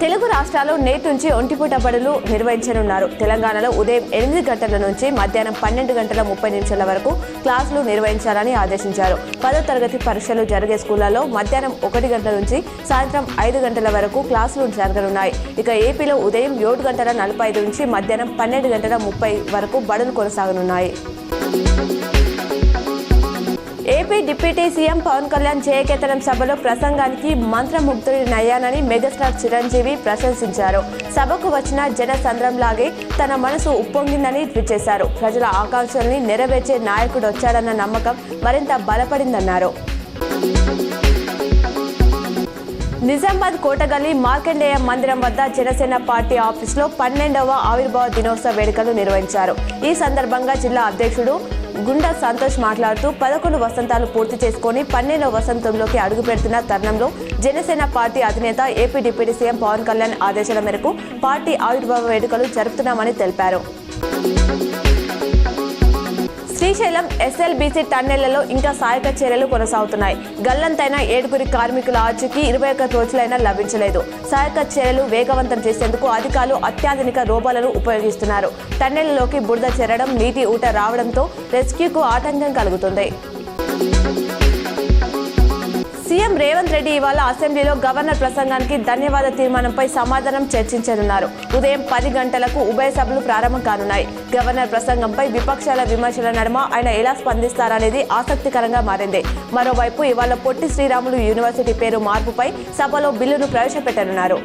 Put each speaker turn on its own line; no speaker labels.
తెలుగు రాష్ట్రాల్లో నేటి నుంచి ఒంటిపూట బడులు నిర్వహించనున్నారు. తెలంగాణలో ఉదయం 8 గంటల నుంచి మధ్యాహ్నం 12:30 వరకు క్లాసులు నిర్వహించాలని ఆదేశించారు. 10వ తరగతి పరీక్షలు జరిగే స్కూళ్లలో మధ్యాహ్నం 1 గంటల నుంచి సాయంత్రం 5 గంటల వరకు క్లాసులు జరగనున్నాయి. ఇక ఏపీలో ఉదయం 7:45 నుంచి మధ్యాహ్నం 12:30 వరకు బడులు కొనసాగనున్నాయి. AP deputy CM Pawan Kalyan Jayaketanam సభలో ప్రసంగానికి మంత్రముగ్ధుడినయ్యానని మెగాస్టార్ చిరంజీవి ప్రశంసించారు. సభకు వచ్చిన జన సంద్రంలాగే తన మనసు ఉప్పొంగిందని ట్వీట్ చేశారు. ప్రజల ఆకాంక్షల్ని నెరవేర్చే నాయకుడు వచ్చాడన్న నమ్మకం మరింత బలపడిందన్నారు. నిజామాబాద్ కోటగల్లి మార్కండేయ మందిరం వద్ద జనసేన పార్టీ ఆఫీసులో 12వ ఆవిర్భావ దినోత్సవ వేడుకలు నిర్వహించారు. ఈ సందర్భంగా జిల్లా అధ్యక్షుడు గుండా సంతోష్ మాట్లాడుతూ 11 వసంతాలు పూర్తి చేసుకుని 12వ వసంతంలోకి అడుగు పెడుతున్న తరుణంలో జనసేన పార్టీ అధినేత AP deputy CM Pawan Kalyan ఆదేశాల మేరకు పార్టీ ఆవిర్భావ వేడుకలు జరుపుతున్నామని తెలిపారు. శ్రీశైలం ఎస్ఎల్బీసీ టన్నెళ్లలో ఇంకా సహాయక చర్యలు కొనసాగుతున్నాయి. గల్లంతైన 7 కార్మికుల ఆచూకీ 21 రోజులైనా లభించలేదు. సహాయక చర్యలు వేగవంతం చేసేందుకు అధికారులు అత్యాధునిక రోబోలను ఉపయోగిస్తున్నారు. టన్నెళ్లలోకి బురద చేరడం, నీటి ఊట రావడంతో రెస్క్యూకు ఆటంకం కలుగుతుంది. సీఎం రేవంత్ రెడ్డి ఇవాళ అసెంబ్లీలో గవర్నర్ ప్రసంగానికి ధన్యవాద తీర్మానంపై సమాధానం చర్చించనున్నారు. ఉదయం 10 గంటలకు ఉభయ సభలు ప్రారంభం కానున్నాయి. గవర్నర్ ప్రసంగంపై విపక్షాల విమర్శల నడుమ ఆయన ఎలా స్పందిస్తారనేది ఆసక్తికరంగా మారింది. మరోవైపు ఇవాళ పొట్టి శ్రీరాములు యూనివర్సిటీ పేరు మార్పుపై సభలో బిల్లును ప్రవేశపెట్టనున్నారు.